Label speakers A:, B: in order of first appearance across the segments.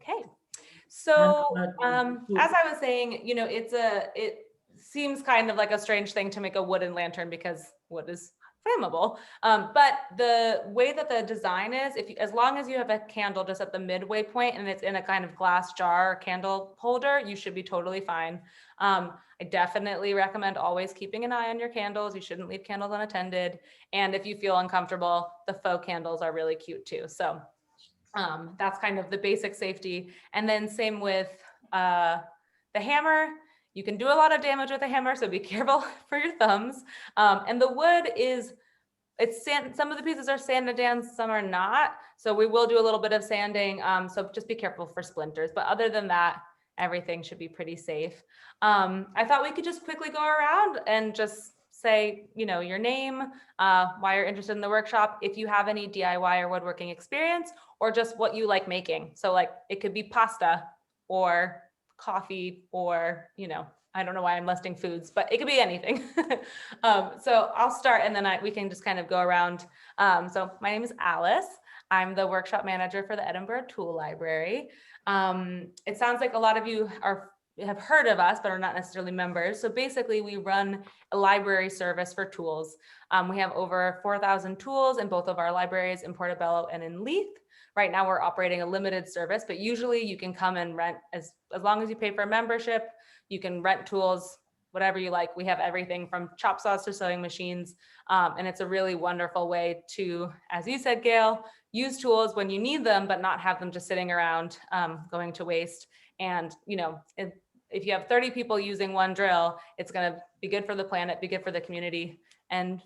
A: Okay.
B: And
A: So as I was saying, you know, it seems kind of like a strange thing to make a wooden lantern because wood is flammable. But the way that the design is, as long as you have a candle just at the midway point and it's in a kind of glass jar or candle holder, you should be totally fine. I definitely recommend always keeping an eye on your candles. You shouldn't leave candles unattended. And if you feel uncomfortable, the faux candles are really cute too. So that's kind of the basic safety. And then same with the hammer. You can do a lot of damage with a hammer, so be careful for your thumbs. And the wood some of the pieces are sanded down, some are not. So we will do a little bit of sanding. So just be careful for splinters. But other than that, everything should be pretty safe. I thought we could just quickly go around and just say, you know, your name, why you're interested in the workshop, if you have any DIY or woodworking experience, or just what you like making. So like it could be pasta or coffee or, you know, I don't know why I'm listing foods, but it could be anything. So I'll start and then we can just kind of go around. So my name is Alice. I'm the workshop manager for the Edinburgh Tool Library. It sounds like a lot of you have heard of us, but are not necessarily members. So basically we run a library service for tools. We have over 4,000 tools in both of our libraries in Portobello and in Leith. Right now we're operating a limited service, but usually you can come and rent as long as you pay for a membership, you can rent tools, whatever you like. We have everything from chop saws to sewing machines. And it's a really wonderful way to, as you said, Gail, use tools when you need them, but not have them just sitting around going to waste. And, you know, if you have 30 people using one drill, it's going to be good for the planet, be good for the community. And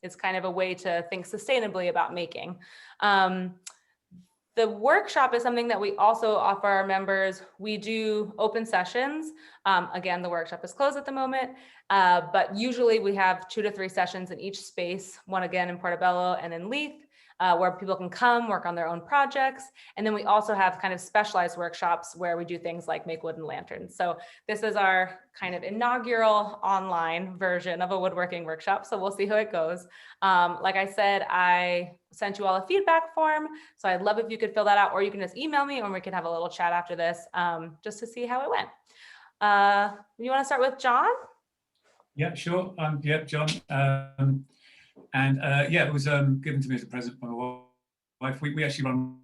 A: it's kind of a way to think sustainably about making. The workshop is something that we also offer our members. We do open sessions. Again, the workshop is closed at the moment, but usually we have 2 to 3 sessions in each space, one again in Portobello and in Leith, where people can come work on their own projects. And then we also have kind of specialized workshops where we do things like make wooden lanterns. So this is our kind of inaugural online version of a woodworking workshop. So we'll see how it goes. Like I said, I sent you all a feedback form. So I'd love if you could fill that out, or you can just email me and we can have a little chat after this just to see how it went. You want to start with John?
C: Yeah, sure. Yeah, John. Yeah, it was given to me as a present by my wife. We actually run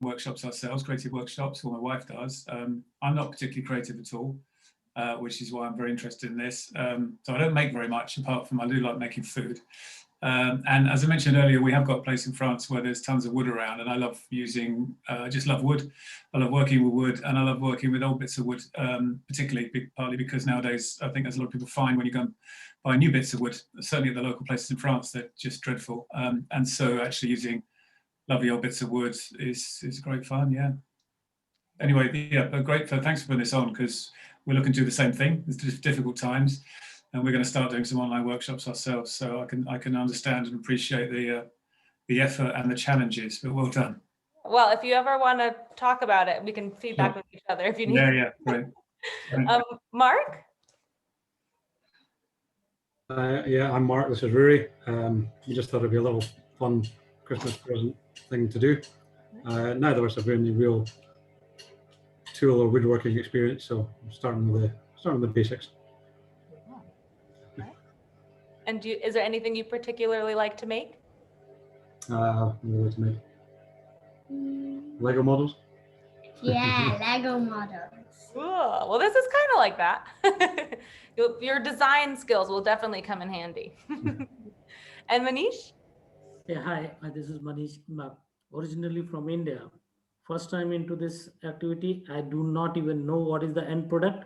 C: workshops ourselves, creative workshops, or my wife does. I'm not particularly creative at all, which is why I'm very interested in this. So I don't make very much, apart from I do like making food. And as I mentioned earlier, we have got a place in France where there's tons of wood around, and I love using, I just love wood. I love working with wood, and I love working with old bits of wood, particularly partly because nowadays I think as a lot of people find when you go and buy new bits of wood, certainly at the local places in France, they're just dreadful. And so actually using lovely old bits of wood is great fun, yeah. Anyway, yeah, but great, thanks for putting this on, because we're looking to do the same thing. It's difficult times. And we're going to start doing some online workshops ourselves, so I can understand and appreciate the effort and the challenges. But well done.
A: Well, if you ever want to talk about it, we can feedback with each other if you need.
C: Yeah, great.
A: Mark?
D: Yeah, I'm Mark. This is Rory. We just thought it'd be a little fun Christmas present thing to do. Neither of us have any real tool or woodworking experience, so I'm starting with the basics.
A: And is there anything you particularly like to make?
D: What do I like to make? Lego models?
E: Yeah, Lego models.
A: Cool. Well, this is kind of like that. Your design skills will definitely come in handy. And Manish?
B: Yeah, hi, this is Manish, originally from India. First time into this activity, I do not even know what is the end product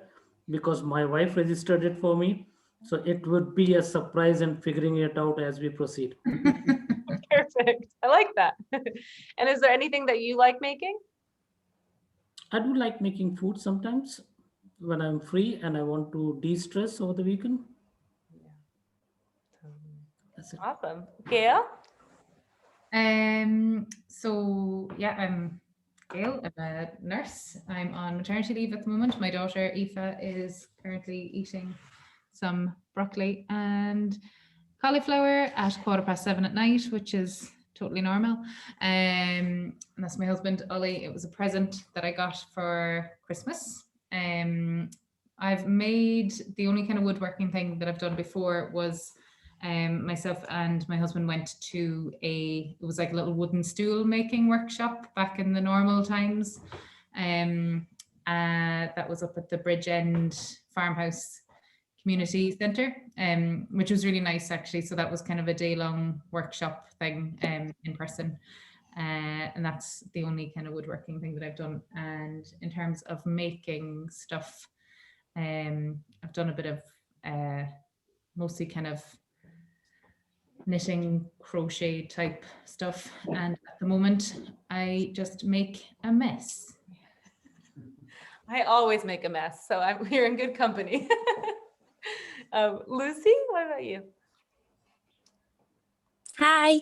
B: because my wife registered it for me. So it would be a surprise and figuring it out as we proceed.
A: Perfect. I like that. And is there anything that you like making?
B: I do like making food sometimes when I'm free and I want to de-stress over the weekend. That's it.
A: Awesome. Gail?
F: So yeah, I'm Gail. I'm a nurse. I'm on maternity leave at the moment. My daughter Aoife is currently eating some broccoli and cauliflower at 7:15 at night, which is totally normal. And that's my husband, Ollie. It was a present that I got for Christmas. I've made, the only kind of woodworking thing that I've done before was myself and my husband went to it was like a little wooden stool making workshop back in the normal times. That was up at the Bridgend Farmhouse Community Centre, which was really nice actually. So that was kind of a day-long workshop thing in person. And that's the only kind of woodworking thing that I've done. And in terms of making stuff, I've done a bit of mostly kind of knitting, crochet type stuff. And at the moment, I just make a mess.
A: I always make a mess, so you're in good company. Lucy, what about you?
G: Hi,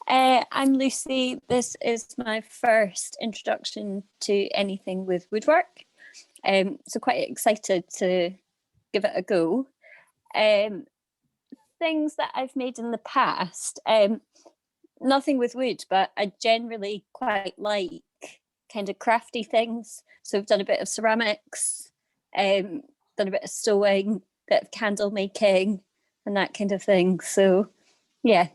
G: I'm Lucy. This is my first introduction to anything with woodwork. So quite excited to give it a go. Things that I've made in the past, nothing with wood, but I generally quite like kind of crafty things. So I've done a bit of ceramics, done a bit of sewing, bit of candle making and that kind of thing. So yeah,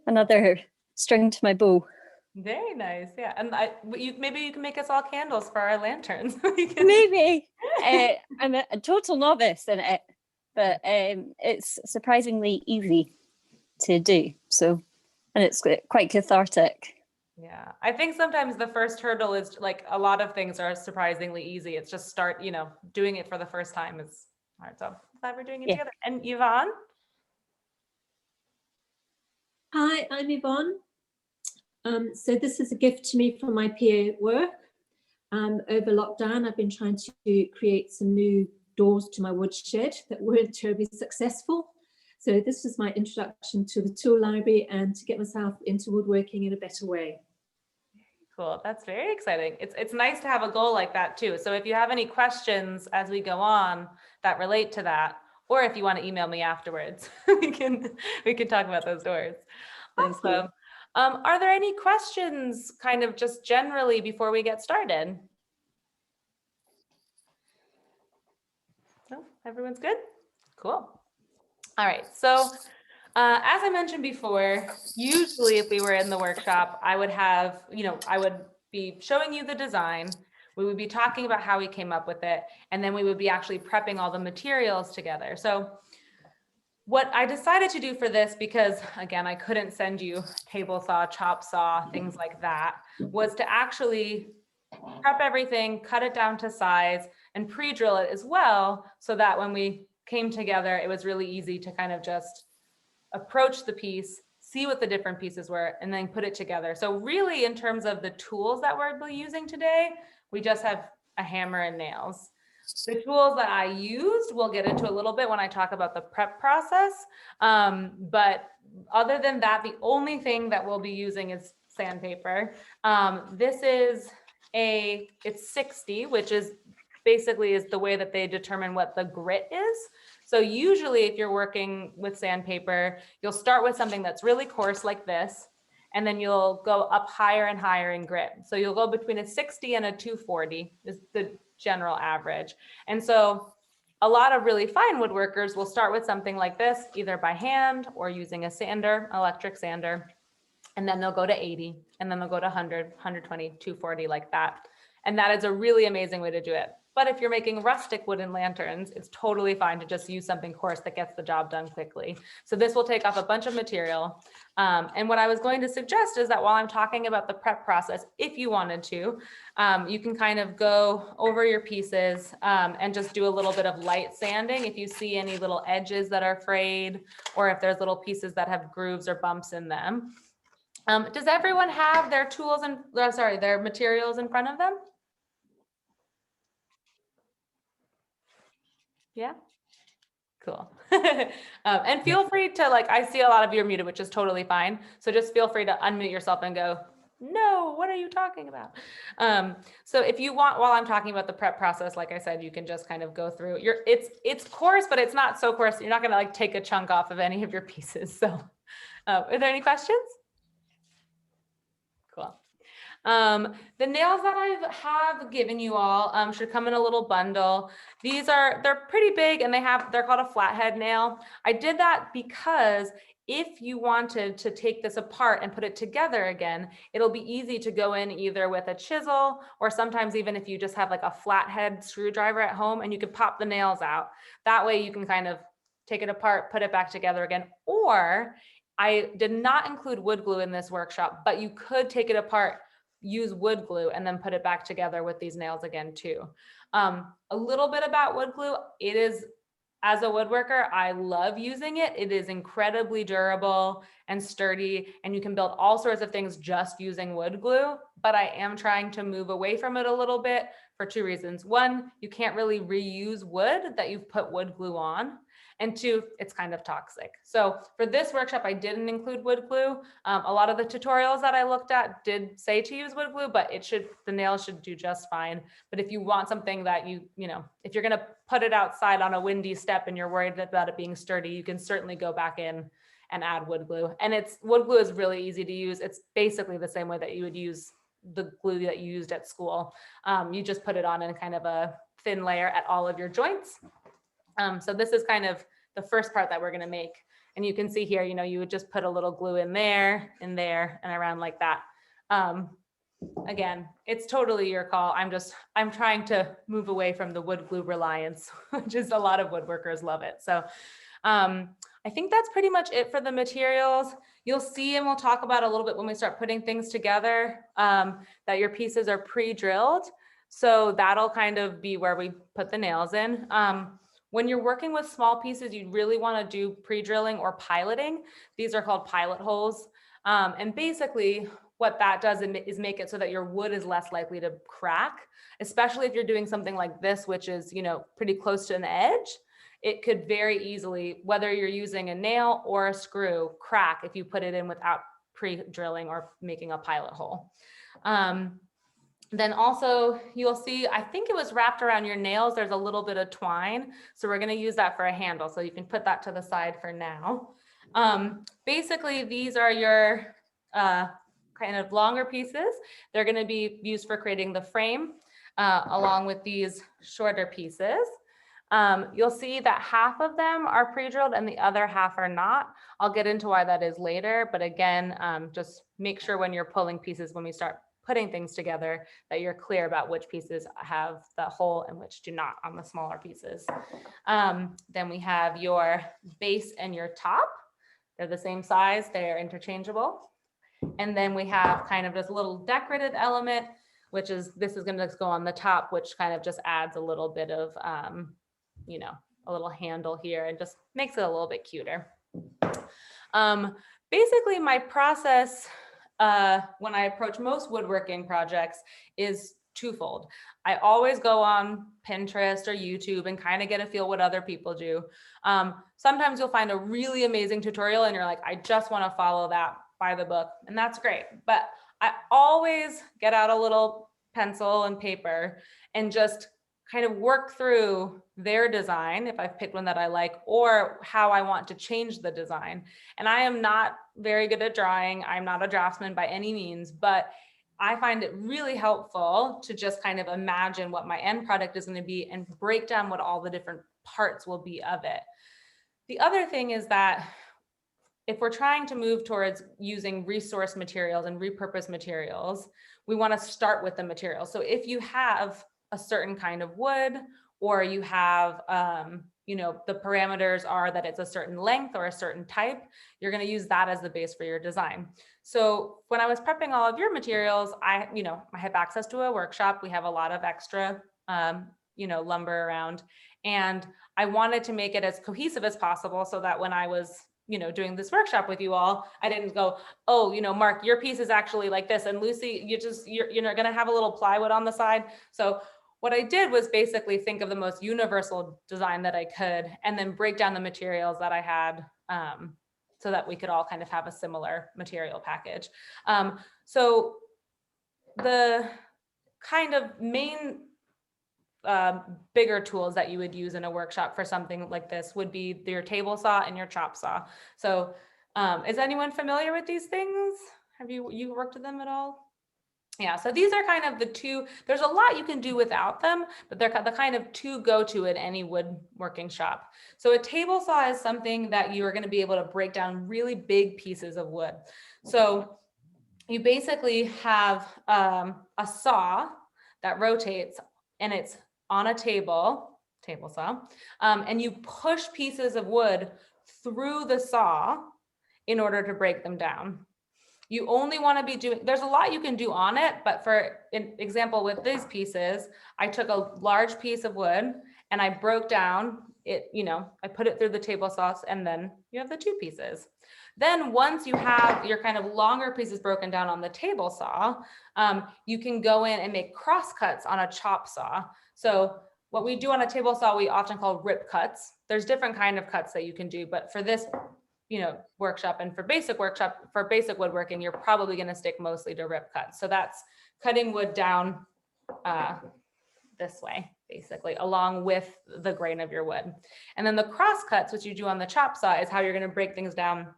G: another string to my bow.
A: Very nice, yeah. And maybe you can make us all candles for our lanterns.
G: Maybe. I'm a total novice in it, but it's surprisingly easy to do. So, and it's quite cathartic.
A: Yeah, I think sometimes the first hurdle is like a lot of things are surprisingly easy. It's just doing it for the first time is hard. So I'm glad we're doing it together. And Yvonne?
H: Hi, I'm Yvonne. So this is a gift to me from my PA at work. Over lockdown, I've been trying to create some new doors to my woodshed that weren't terribly successful. So this was my introduction to the tool library and to get myself into woodworking in a better way.
A: Cool, that's very exciting. It's nice to have a goal like that too. So if you have any questions as we go on that relate to that, or if you want to email me afterwards, we can talk about those doors. Awesome. Are there any questions kind of just generally before we get started? No, everyone's good? Cool. All right, so as I mentioned before, usually if we were in the workshop, I would have, I would be showing you the design. We would be talking about how we came up with it, and then we would be actually prepping all the materials together. So what I decided to do for this, because again, I couldn't send you table saw, chop saw, things like that, was to actually prep everything, cut it down to size, and pre-drill it as well, so that when we came together, it was really easy to kind of just approach the piece, see what the different pieces were, and then put it together. So really, in terms of the tools that we're using today, we just have a hammer and nails. The tools that I used, we'll get into a little bit when I talk about the prep process. But other than that, the only thing that we'll be using is sandpaper. This is it's 60, which is basically is the way that they determine what the grit is. So usually if you're working with sandpaper, you'll start with something that's really coarse like this, and then you'll go up higher and higher in grit. So you'll go between a 60 and a 240 is the general average. And so a lot of really fine woodworkers will start with something like this, either by hand or using a sander, electric sander, and then they'll go to 80, and then they'll go to 100, 120, 240 like that. And that is a really amazing way to do it. But if you're making rustic wooden lanterns, it's totally fine to just use something coarse that gets the job done quickly. So this will take off a bunch of material. And what I was going to suggest is that while I'm talking about the prep process, if you wanted to, you can kind of go over your pieces and just do a little bit of light sanding if you see any little edges that are frayed, or if there's little pieces that have grooves or bumps in them. Does everyone have their tools and their materials in front of them? Yeah, cool. And feel free to, I see a lot of you are muted, which is totally fine. So just feel free to unmute yourself and go, no, what are you talking about? So if you want, while I'm talking about the prep process, like I said, you can just kind of go through it's coarse, but it's not so coarse. You're not going to take a chunk off of any of your pieces. So are there any questions? The nails that I have given you all should come in a little bundle. They're pretty big and they're called a flathead nail. I did that because if you wanted to take this apart and put it together again, it'll be easy to go in either with a chisel or sometimes even if you just have like a flathead screwdriver at home and you can pop the nails out. That way you can kind of take it apart, put it back together again. Or I did not include wood glue in this workshop, but you could take it apart, use wood glue, and then put it back together with these nails again too. A little bit about wood glue. It is, as a woodworker, I love using it. It is incredibly durable and sturdy, and you can build all sorts of things just using wood glue, but I am trying to move away from it a little bit for two reasons. One, you can't really reuse wood that you've put wood glue on. And two, it's kind of toxic. So for this workshop, I didn't include wood glue. A lot of the tutorials that I looked at did say to use wood glue, but the nails should do just fine. But if you want something that if you're gonna put it outside on a windy step and you're worried about it being sturdy, you can certainly go back in and add wood glue. And wood glue is really easy to use. It's basically the same way that you would use the glue that you used at school. You just put it on in kind of a thin layer at all of your joints. So this is kind of the first part that we're going to make. And you can see here, you would just put a little glue in there, and around like that. Again, it's totally your call. I'm trying to move away from the wood glue reliance, which is a lot of woodworkers love it. So I think that's pretty much it for the materials. You'll see, and we'll talk about a little bit when we start putting things together, that your pieces are pre-drilled. So that'll kind of be where we put the nails in. When you're working with small pieces, you really want to do pre-drilling or piloting. These are called pilot holes. And basically what that does is make it so that your wood is less likely to crack, especially if you're doing something like this, which is, pretty close to an edge. It could very easily, whether you're using a nail or a screw, crack if you put it in without pre-drilling or making a pilot hole. Then also you'll see, I think it was wrapped around your nails. There's a little bit of twine. So we're going to use that for a handle. So you can put that to the side for now. Basically, these are your kind of longer pieces. They're going to be used for creating the frame along with these shorter pieces. You'll see that half of them are pre-drilled and the other half are not. I'll get into why that is later. But again, just make sure when you're pulling pieces, when we start putting things together, that you're clear about which pieces have the hole and which do not on the smaller pieces. Then we have your base and your top. They're the same size, they're interchangeable. And then we have kind of this little decorative element, this is gonna go on the top, which kind of just adds a little bit of, a little handle here and just makes it a little bit cuter. Basically my process when I approach most woodworking projects is twofold. I always go on Pinterest or YouTube and kind of get a feel what other people do. Sometimes you'll find a really amazing tutorial and you're like, I just want to follow that by the book, and that's great. But I always get out a little pencil and paper and just kind of work through their design, if I've picked one that I like, or how I want to change the design. And I am not very good at drawing. I'm not a draftsman by any means, but I find it really helpful to just kind of imagine what my end product is going to be and break down what all the different parts will be of it. The other thing is that if we're trying to move towards using resource materials and repurposed materials, we want to start with the material. So if you have a certain kind of wood, or you have, the parameters are that it's a certain length or a certain type, you're going to use that as the base for your design. So when I was prepping all of your materials, I have access to a workshop. We have a lot of extra, lumber around, and I wanted to make it as cohesive as possible so that when I was doing this workshop with you all, I didn't go, oh, Mark, your piece is actually like this, and Lucy, you're going to have a little plywood on the side. So what I did was basically think of the most universal design that I could, and then break down the materials that I had so that we could all kind of have a similar material package. So the kind of main bigger tools that you would use in a workshop for something like this would be your table saw and your chop saw. So is anyone familiar with these things? Have you worked with them at all? Yeah, so these are kind of the two, there's a lot you can do without them, but they're the kind of two go-to in any woodworking shop. So a table saw is something that you are going to be able to break down really big pieces of wood. So you basically have a saw that rotates and it's on a table saw, and you push pieces of wood through the saw in order to break them down. You only want to be doing, there's a lot you can do on it, but for an example with these pieces, I took a large piece of wood and I broke down it, I put it through the table saw, and then you have the two pieces. Then once you have your kind of longer pieces broken down on the table saw, you can go in and make cross cuts on a chop saw. So what we do on a table saw, we often call rip cuts. There's different kind of cuts that you can do, but for this workshop and for basic woodworking, you're probably going to stick mostly to rip cuts. So that's cutting wood down this way, basically, along with the grain of your wood. And then the cross cuts, which you do on the chop saw, is how you're going to break things down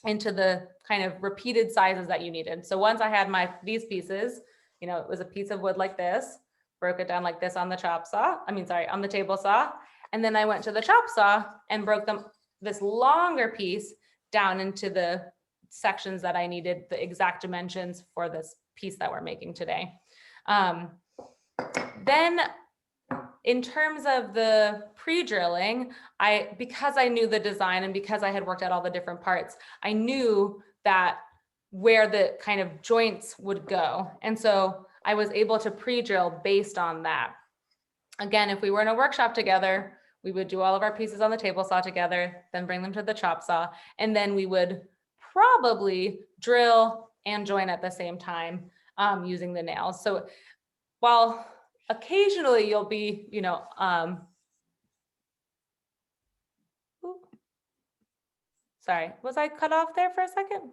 A: into the kind of repeated sizes that you needed. So once I had these pieces, it was a piece of wood like this, broke it down like this on the on the table saw. And then I went to the chop saw and broke this longer piece down into the sections that I needed, the exact dimensions for this piece that we're making today. Then in terms of the pre-drilling, because I knew the design and because I had worked out all the different parts, I knew that where the kind of joints would go. And so I was able to pre-drill based on that. Again, if we were in a workshop together, we would do all of our pieces on the table saw together, then bring them to the chop saw, and then we would probably drill and join at the same time using the nails. So while occasionally you'll be, sorry, was I cut off there for a second?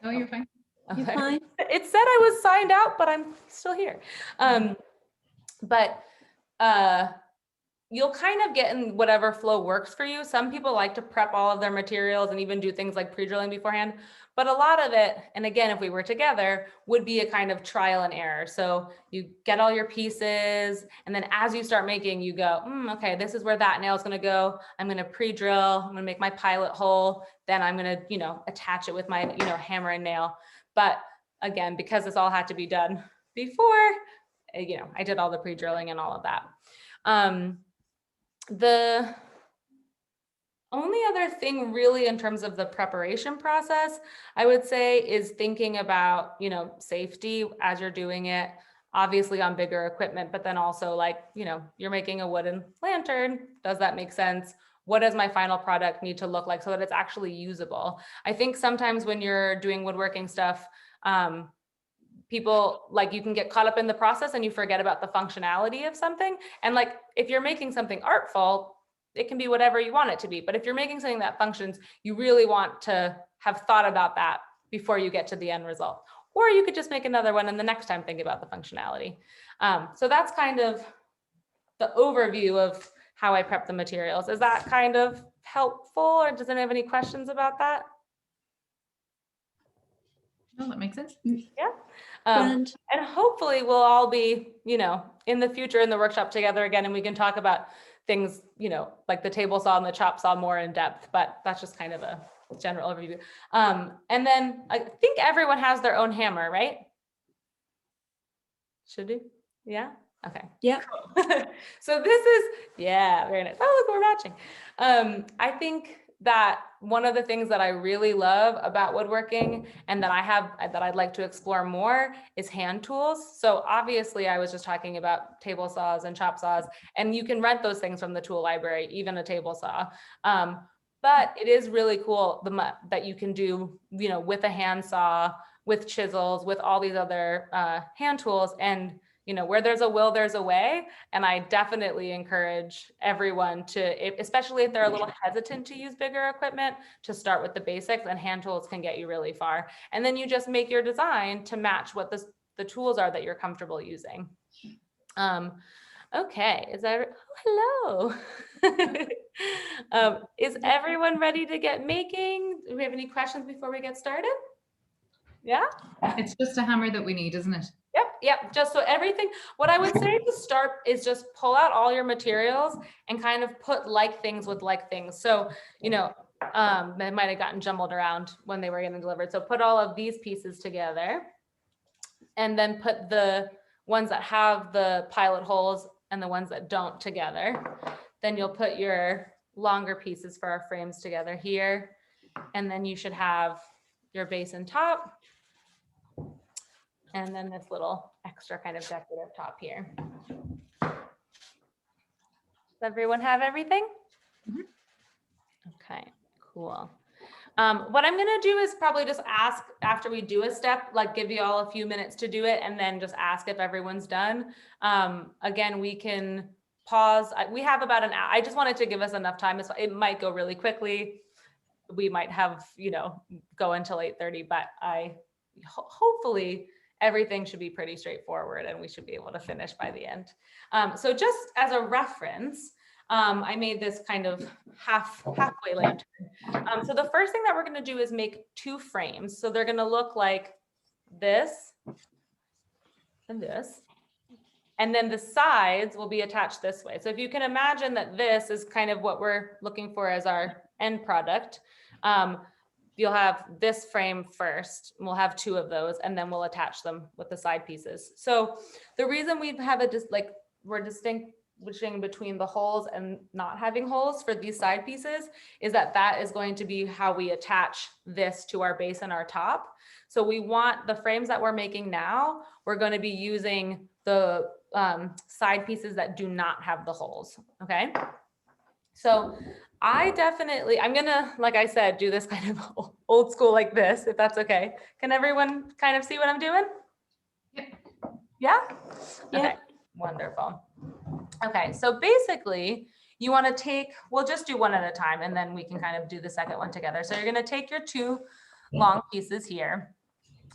F: No, you're fine.
H: You're fine.
A: It said I was signed out, but I'm still here. You'll kind of get in whatever flow works for you. Some people like to prep all of their materials and even do things like pre-drilling beforehand, but a lot of it, and again, if we were together, would be a kind of trial and error. So you get all your pieces, and then as you start making, you go, okay, this is where that nail is going to go. I'm going to pre-drill, I'm going to make my pilot hole, then I'm going to, attach it with my, hammer and nail. But again, because this all had to be done before, I did all the pre-drilling and all of that. The only other thing really in terms of the preparation process, I would say, is thinking about, safety as you're doing it, obviously on bigger equipment, but then also like, you're making a wooden lantern. Does that make sense? What does my final product need to look like so that it's actually usable? I think sometimes when you're doing woodworking stuff, people you can get caught up in the process and you forget about the functionality of something. And if you're making something artful, it can be whatever you want it to be. But if you're making something that functions, you really want to have thought about that before you get to the end result. Or you could just make another one and the next time think about the functionality. So that's kind of the overview of how I prep the materials. Is that kind of helpful, or does anyone have any questions about that?
F: No, that makes sense.
A: Yeah.
H: And
A: And hopefully we'll all be, in the future in the workshop together again, and we can talk about things, like the table saw and the chop saw more in depth, but that's just kind of a general overview. And then I think everyone has their own hammer, right? Should do? Yeah. Okay.
H: yeah,
A: Cool. So this is, yeah, very nice. Oh, look, we're matching. I think that one of the things that I really love about woodworking and that I'd like to explore more is hand tools. So obviously I was just talking about table saws and chop saws, and you can rent those things from the tool library, even a table saw. But it is really cool that you can do, with a handsaw, with chisels, with all these other hand tools. And where there's a will, there's a way. And I definitely encourage everyone to, especially if they're a little hesitant to use bigger equipment, to start with the basics, and hand tools can get you really far. And then you just make your design to match what the tools are that you're comfortable using. Okay, hello. Is everyone ready to get making? Do we have any questions before we get started? Yeah.
F: It's just a hammer that we need, isn't it?
A: Yep. Just so everything, what I would say to start is just pull out all your materials and kind of put like things with like things. So, they might have gotten jumbled around when they were getting delivered. So put all of these pieces together and then put the ones that have the pilot holes and the ones that don't together. Then you'll put your longer pieces for our frames together here. And then you should have your base and top. And then this little extra kind of decorative top here. Does everyone have everything?
F: Mhm.
A: Okay, cool. What I'm gonna do is probably just ask after we do a step, like give you all a few minutes to do it and then just ask if everyone's done. Again, we can pause. We have about an hour. I just wanted to give us enough time. It might go really quickly. We might have, go until 8:30, but hopefully everything should be pretty straightforward and we should be able to finish by the end. So just as a reference, I made this kind of halfway lantern. So the first thing that we're going to do is make 2 frames. So they're going to look like this and this. And then the sides will be attached this way. So if you can imagine that this is kind of what we're looking for as our end product, you'll have this frame first. We'll have 2 of those, and then we'll attach them with the side pieces. So the reason we have it just like we're distinguishing between the holes and not having holes for these side pieces is that is going to be how we attach this to our base and our top. So we want the frames that we're making now, we're going to be using the side pieces that do not have the holes. Okay. So I'm gonna, like I said, do this kind of old school like this, if that's okay. Can everyone kind of see what I'm doing? Yeah?
H: Yeah.
A: Okay, wonderful. Okay, so basically you want to we'll just do one at a time and then we can kind of do the second one together. So you're gonna take your 2 long pieces here.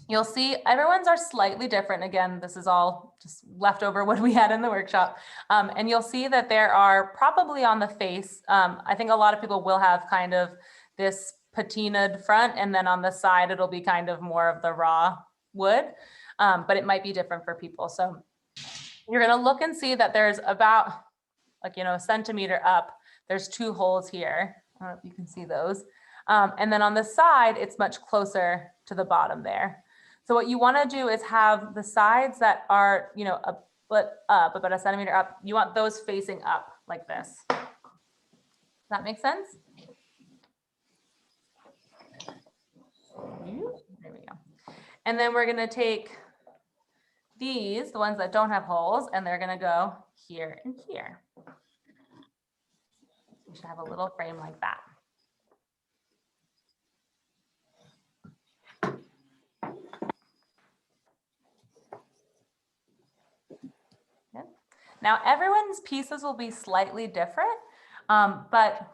A: You'll see everyone's are slightly different. Again, this is all just leftover what we had in the workshop. And you'll see that there are probably on the face, I think a lot of people will have kind of this patinaed front, and then on the side, it'll be kind of more of the raw wood, but it might be different for people. So you're gonna look and see that there's about a centimeter up, there's 2 holes here. I don't know if you can see those. And then on the side, it's much closer to the bottom there. So what you want to do is have the sides that are, a foot up, about a centimeter up. You want those facing up like this. Does that make sense? There we go. And then we're going to take these, the ones that don't have holes, and they're going to go here and here. You should have a little frame like that. Now everyone's pieces will be slightly different, but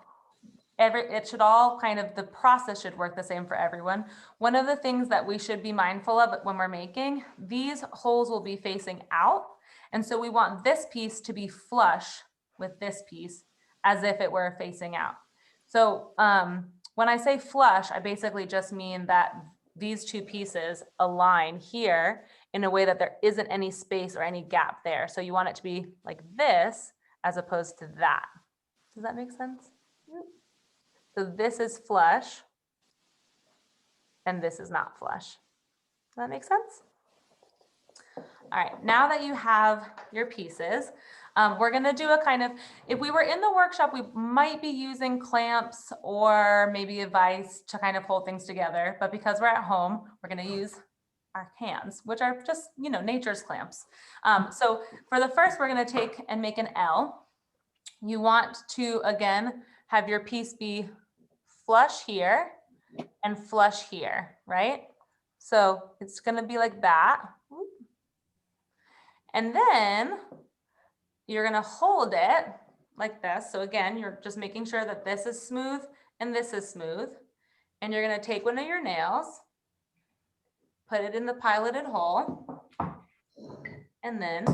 A: it should all the process should work the same for everyone. One of the things that we should be mindful of when we're making, these holes will be facing out. And so we want this piece to be flush with this piece as if it were facing out. So when I say flush, I basically just mean that these 2 pieces align here in a way that there isn't any space or any gap there. So you want it to be like this as opposed to that. Does that make sense? So this is flush and this is not flush. Does that make sense? All right, now that you have your pieces, we're gonna do a kind of, if we were in the workshop, we might be using clamps or maybe a vise to kind of hold things together. But because we're at home, we're gonna use our hands, which are just, nature's clamps. So for the first, we're gonna take and make an L. You want to, again, have your piece be flush here and flush here, right? So it's gonna be like that. And then you're gonna hold it like this. So again, you're just making sure that this is smooth and this is smooth. And you're gonna take one of your nails, put it in the piloted hole, and then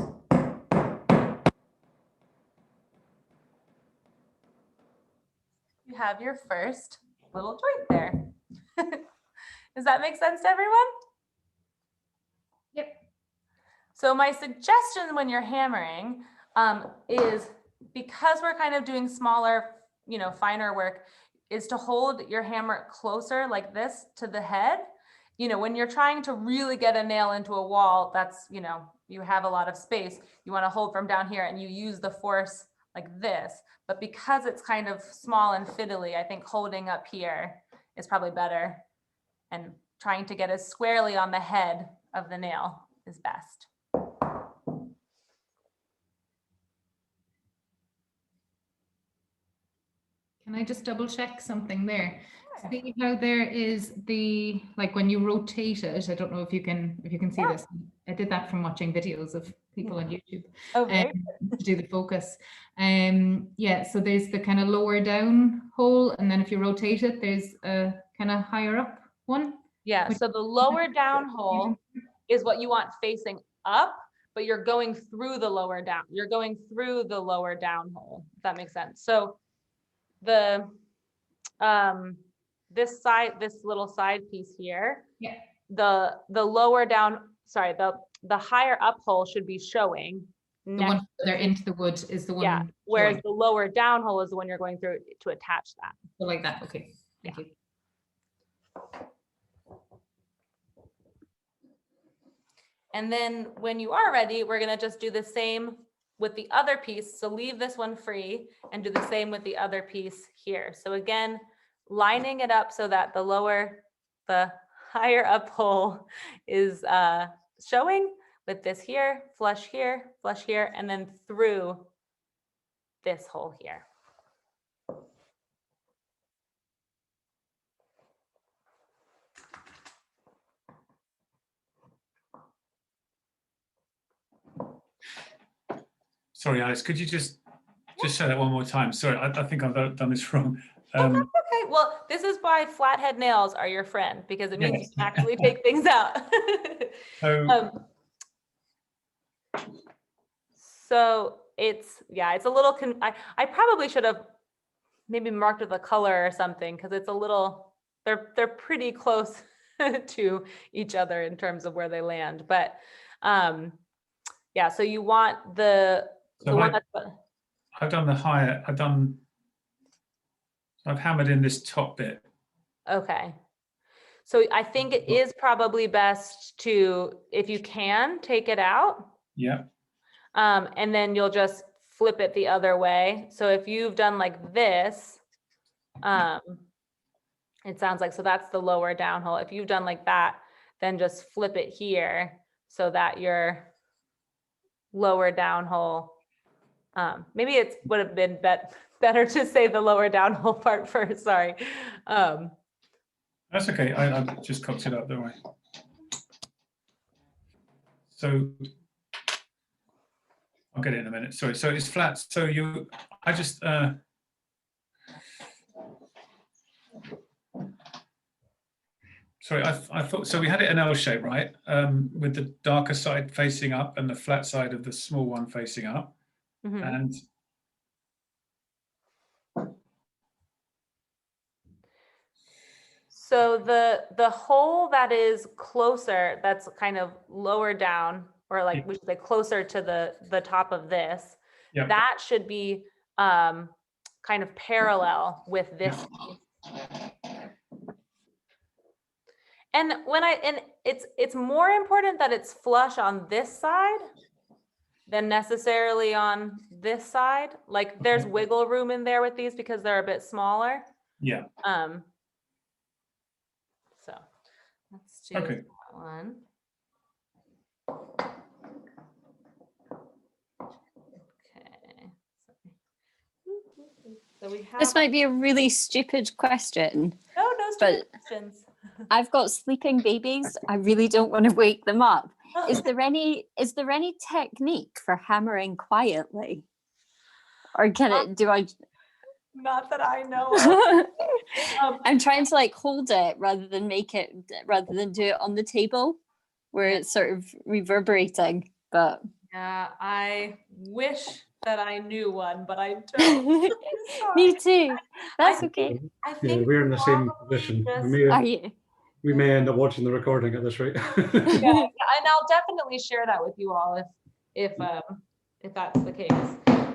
A: you have your first little joint there. Does that make sense to everyone? So my suggestion when you're hammering is, because we're kind of doing smaller, finer work, is to hold your hammer closer like this to the head. When you're trying to really get a nail into a wall, that's, you have a lot of space. You want to hold from down here and you use the force like this. But because it's kind of small and fiddly, I think holding up here is probably better, and trying to get as squarely on the head of the nail is best.
F: Can I just double check something there? See how there is the, like when you rotate it, I don't know if you can see this. I did that from watching videos of people on YouTube
A: Okay.
F: to do the focus. Yeah, so there's the kind of lower down hole, and then if you rotate it, there's a kind of higher up one.
A: Yeah, so the lower down hole is what you want facing up, but you're going through the lower down. You're going through the lower down hole, if that makes sense. So the this little side piece here,
F: Yeah.
A: the lower down, sorry, the higher up hole should be showing.
F: The one further into the wood is the one.
A: Yeah, whereas
F: showing.
A: the lower down hole is the one you're going through to attach that.
F: So like that, okay, thank you.
A: And then when you are ready, we're gonna just do the same with the other piece. So leave this one free and do the same with the other piece here. So again, lining it up so that the higher up hole is showing, with this here, flush here, and then through this hole here.
C: Sorry, Alice, could you just say that one more time? Sorry, I think I've done this wrong.
A: Oh, that's okay. Well, this is why flathead nails are your friend, because it means
C: Yes.
A: you can actually take things out. So it's a little, I probably should have maybe marked with a color or something, because it's a little, they're pretty close to each other in terms of where they land. But yeah, so you want the one that's,
C: I've done the higher, I've hammered in this top bit.
A: okay. So I think it is probably best to, if you can, take it out.
C: Yeah.
A: And then you'll just flip it the other way. So if you've done like this, it sounds like, so that's the lower down hole. If you've done like that, then just flip it here so that your lower down hole, maybe it would have been better to say the lower down hole part first, sorry.
C: That's okay, I just cocked it up, don't worry. So, I'll get it in a minute, sorry. So it's flat, so sorry, I thought, so we had it an L shape, right? With the darker side facing up and the flat side of the small one facing up.
A: Mhm.
C: And
A: so the hole that is closer, that's kind of lower down, or like we should say closer to the top of this,
C: Yep.
A: that should be kind of parallel with this piece. And it's more important that it's flush on this side than necessarily on this side. Like there's wiggle room in there with these because they're a bit smaller.
C: yeah,
A: So let's do
C: okay.
A: that one. Okay. So we have
G: This might be a really stupid question.
A: no stupid
G: but-
A: questions.
G: I've got sleeping babies. I really don't want to wake them up. Is there any technique for hammering quietly? Or do I
A: Not that I know of.
G: I'm trying to like hold it rather than do it on the table where it's sort of reverberating, but
A: Yeah, I wish that I knew one, but I don't.
G: me too. That's
A: I
G: okay.
A: I
D: Yeah,
A: think
D: we're in the same
A: probably
D: position.
A: just-
D: We may
G: Are
D: have,
G: you?
D: we may end up watching the recording at this rate.
A: Yeah, and I'll definitely share that with you all if that's the case.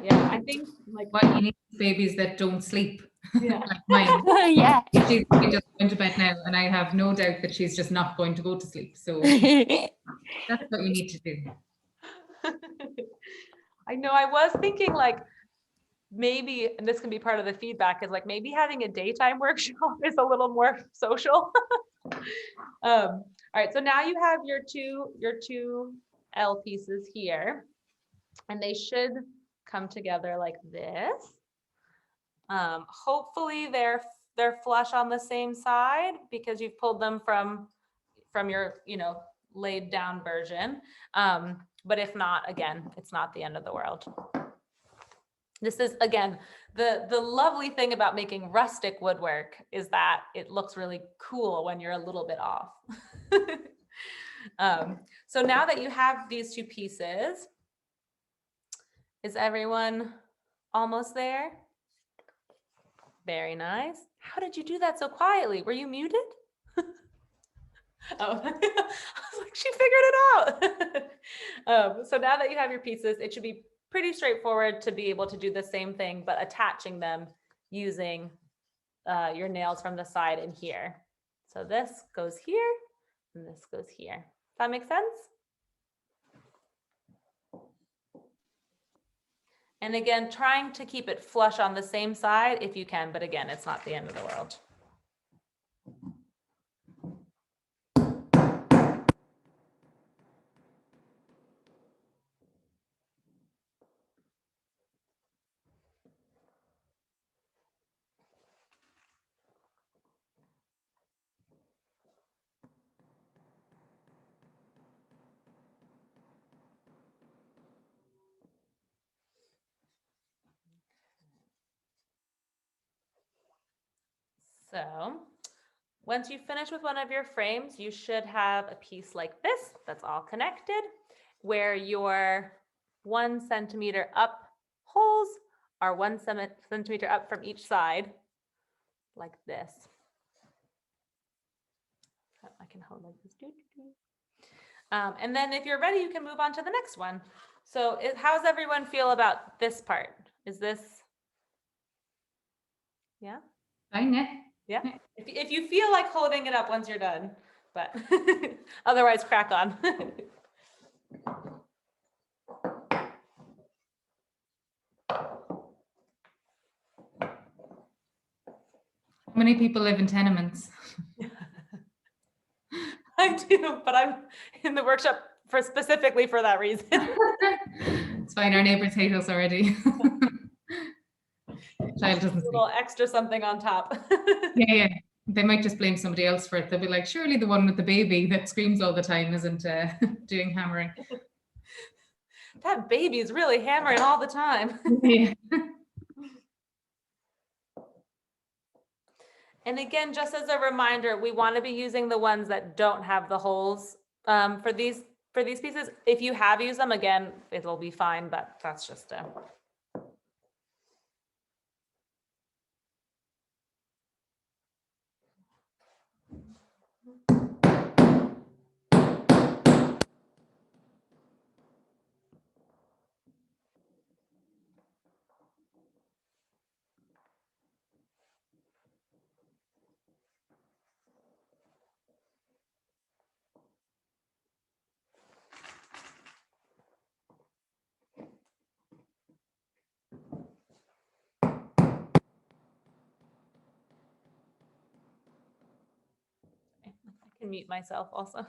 A: Yeah, I think like
F: What you need is babies that don't sleep,
A: yeah.
F: like mine.
G: Yeah.
F: She's just going to bed now, and I have no doubt that she's just not going to go to sleep. So that's what you need to do.
A: I know I was thinking like maybe, and this can be part of the feedback, is like maybe having a daytime workshop is a little more social. All right, so now you have your two L pieces here, and they should come together like this. Hopefully they're flush on the same side because you've pulled them from your, laid down version. But if not, again, it's not the end of the world. This is, again, the lovely thing about making rustic woodwork is that it looks really cool when you're a little bit off. So now that you have these two pieces, is everyone almost there? Very nice. How did you do that so quietly? Were you muted? Oh, I was like, she figured it out. So now that you have your pieces, it should be pretty straightforward to be able to do the same thing, but attaching them using your nails from the side and here. So this goes here and this goes here. Does that make sense? And again, trying to keep it flush on the same side if you can, but again, it's not the end of the world. So once you finish with one of your frames, you should have a piece like this that's all connected, where your 1 centimeter up holes are 1 centimeter up from each side, like this. I can hold like this. And then if you're ready, you can move on to the next one. So how's everyone feel about this part? Is this, yeah?
F: Fine, yeah.
A: Yeah, if you feel like holding it up once you're done, but otherwise crack on.
F: How many people live in tenements?
A: I do, but I'm in the workshop specifically for that reason.
F: It's fine, our neighbors hate us already. Child doesn't
A: A
F: sleep.
A: little extra something on top.
F: Yeah. They might just blame somebody else for it. They'll be like, surely the one with the baby that screams all the time isn't doing hammering.
A: That baby is really hammering all the time.
F: Yeah.
A: And again, just as a reminder, we want to be using the ones that don't have the holes for these pieces. If you have used them, again, it'll be fine, but that's just a I can mute myself also.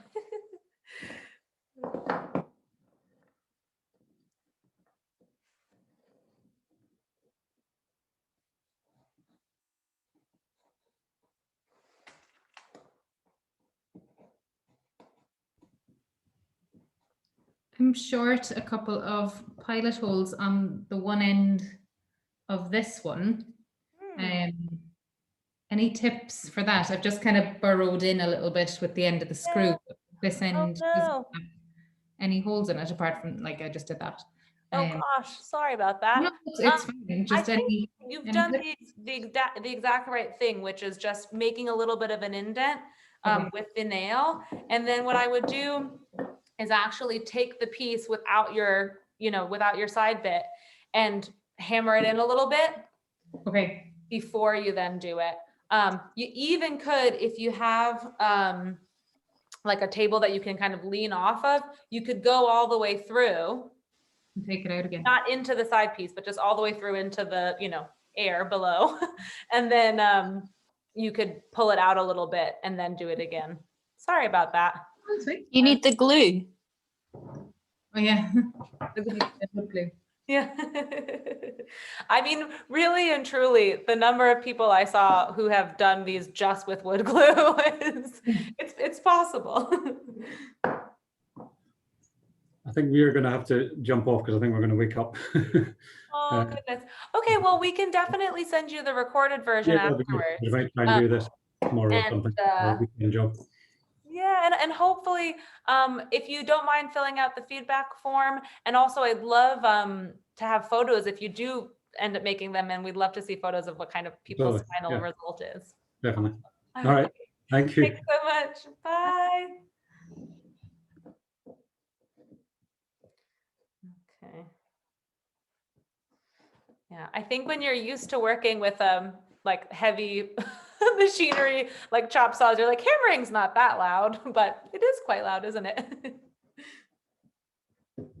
F: I'm short a couple of pilot holes on the one end of this one. Any tips for that? I've just kind of burrowed in a little bit with the end of the screw.
A: Yeah.
F: This end
A: Oh,
F: doesn't
A: no.
F: have any holes in it apart from like I just did that.
A: Oh gosh, sorry about that.
F: No, it's fine. Just
A: I think
F: any.
A: you've
F: any
A: done
F: tips?
A: the exact right thing, which is just making a little bit of an indent.
F: Okay.
A: with the nail. And then what I would do is actually take the piece without your, without your side bit and hammer it in a little bit
F: Okay.
A: before you then do it. You even could, if you have like a table that you can kind of lean off of, you could go all the way through,
F: And take it out again.
A: not into the side piece, but just all the way through into the, air below. And then you could pull it out a little bit and then do it again. Sorry about that.
F: Oh, sweet.
G: You need the glue.
F: Oh yeah. Glue.
A: Yeah. I mean, really and truly, the number of people I saw who have done these just with wood glue is, it's possible.
D: I think we are going to have to jump off because I think we're going to wake up.
A: Oh goodness. Okay, well, we can definitely send you the recorded version
D: that'd be good.
A: afterwards.
D: We might try and do this tomorrow or
A: and,
D: something. Or a weekend job.
A: Yeah, and hopefully, if you don't mind filling out the feedback form, and also I'd love to have photos if you do end up making them, and we'd love to see photos of what kind of people's
D: Absolutely,
A: final
D: yeah.
A: result is.
D: Definitely. All right. Thank you.
A: Thanks so much. Bye. Okay. Yeah, I think when you're used to working with like heavy machinery, like chop saws, you're like, hammering's not that loud, but it is quite loud, isn't it? Mute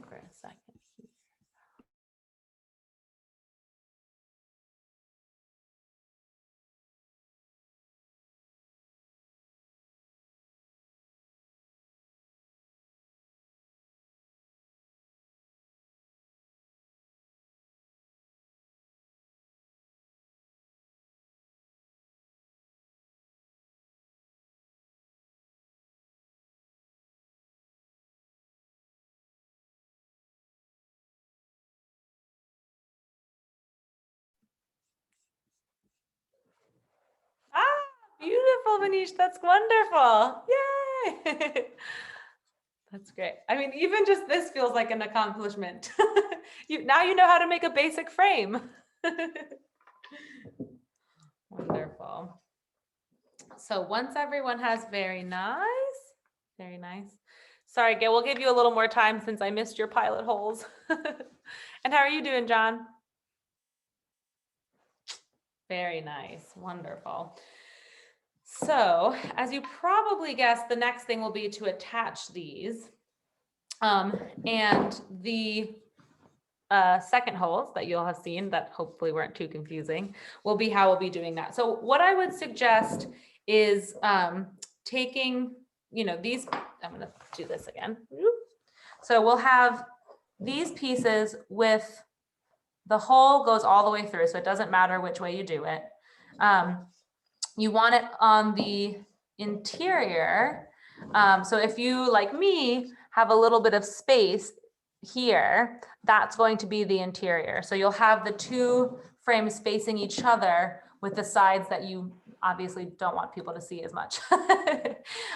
A: for a second. Ah, beautiful, Manish. That's wonderful. Yay. That's great. I mean, even just this feels like an accomplishment. Now you know how to make a basic frame. Wonderful. So once everyone has very nice. Sorry, Gail, we'll give you a little more time since I missed your pilot holes. And how are you doing, John? Very nice. Wonderful. So as you probably guessed, the next thing will be to attach these. And the second holes that you'll have seen that hopefully weren't too confusing will be how we'll be doing that. So what I would suggest is taking, these, I'm going to do this again. So we'll have these pieces with the hole goes all the way through, so it doesn't matter which way you do it. You want it on the interior. So if you, like me, have a little bit of space here, that's going to be the interior. So you'll have the two frames facing each other with the sides that you obviously don't want people to see as much.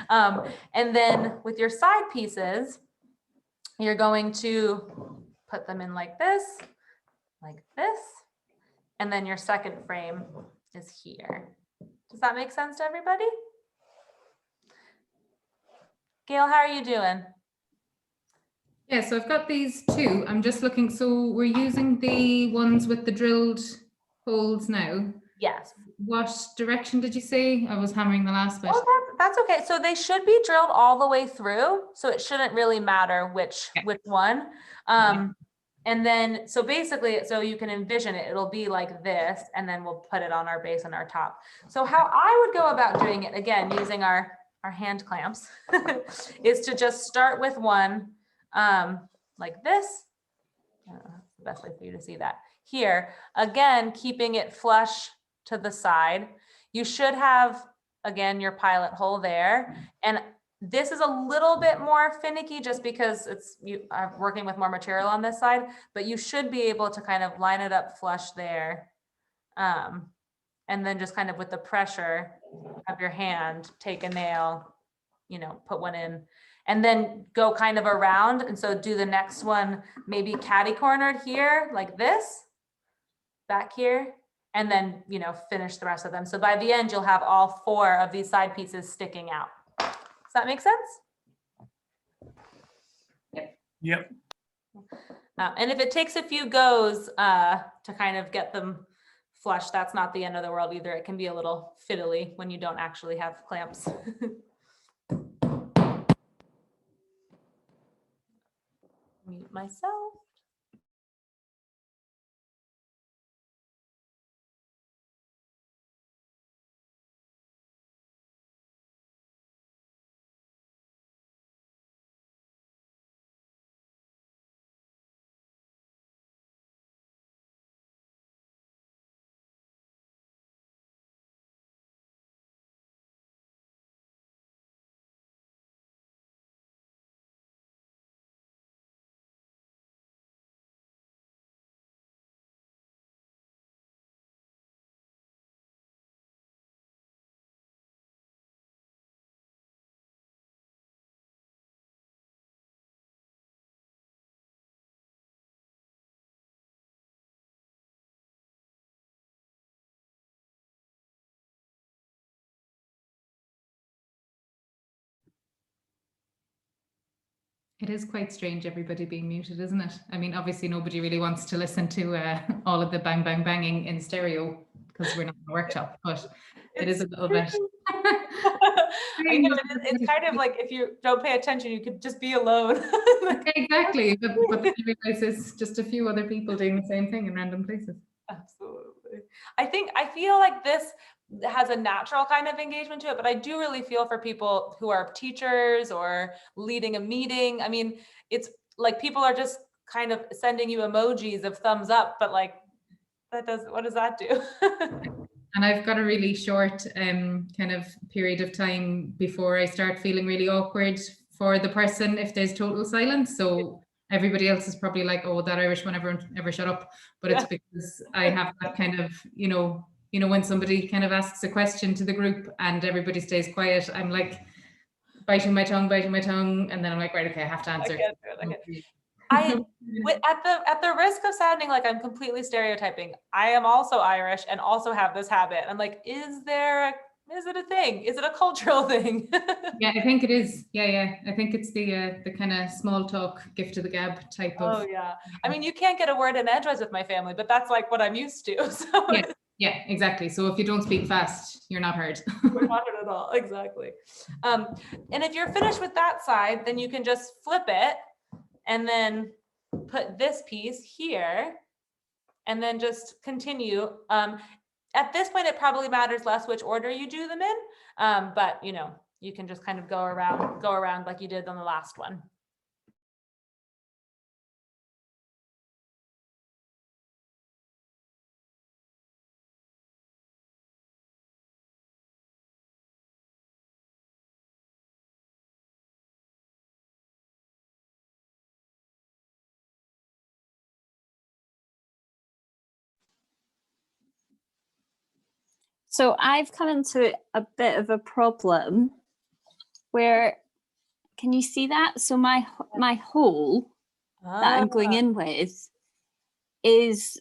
A: And then with your side pieces, you're going to put them in like this, and then your second frame is here. Does that make sense to everybody? Gail, how are you doing?
F: Yeah, so I've got these two. I'm just looking. So we're using the ones with the drilled holes now.
A: Yes.
F: What direction did you say? I was hammering the last bit.
A: Oh, that's okay. So they should be drilled all the way through. So it shouldn't really matter which one. And then, so basically, so you can envision it, it'll be like this, and then we'll put it on our base and our top. So how I would go about doing it, again, using our hand clamps, is to just start with one like this. The best way for you to see that. Here, again, keeping it flush to the side. You should have, again, your pilot hole there. And this is a little bit more finicky just because you are working with more material on this side, but you should be able to kind of line it up flush there. And then just kind of with the pressure of your hand, take a nail, put one in, and then go kind of around. And so do the next one, maybe catty cornered here like this, back here, and then, you know, finish the rest of them. So by the end, you'll have all 4 of these side pieces sticking out. Does that make sense?
C: Yep.
A: And if it takes a few goes to kind of get them flush, that's not the end of the world either. It can be a little fiddly when you don't actually have clamps. Mute myself.
F: It is quite strange, everybody being muted, isn't it? I mean, obviously nobody really wants to listen to all of the bang, bang, banging in stereo because we're not in a workshop, but it is a little bit.
A: I know, it's kind of like if you don't pay attention, you could just be alone.
F: Exactly, but then you realize it's just a few other people doing the same thing in random places.
A: Absolutely. I feel like this has a natural kind of engagement to it, but I do really feel for people who are teachers or leading a meeting. I mean, it's like people are just kind of sending you emojis of thumbs up, but like what does that do?
F: And I've got a really short kind of period of time before I start feeling really awkward for the person if there's total silence. So everybody else is probably like, oh, that Irish one, everyone ever shut up. But it's because I have that kind of, you know, when somebody kind of asks a question to the group and everybody stays quiet, I'm like biting my tongue, and then I'm like, right, okay, I have to answer.
A: At the risk of sounding like I'm completely stereotyping, I am also Irish and also have this habit. I'm like, is it a thing? Is it a cultural thing?
F: Yeah, I think it is. Yeah. I think it's the kind of small talk, gift of the gab type of.
A: Oh yeah. I mean, you can't get a word in edgewise with my family, but that's like what I'm used to. So
F: yeah, exactly. So if you don't speak fast, you're not heard.
A: we're not heard at all. Exactly. And if you're finished with that side, then you can just flip it and then put this piece here and then just continue. At this point, it probably matters less which order you do them in, but you know, you can just kind of go around like you did on the last one.
G: So I've come into a bit of a problem where, can you see that? So my hole that I'm going in with is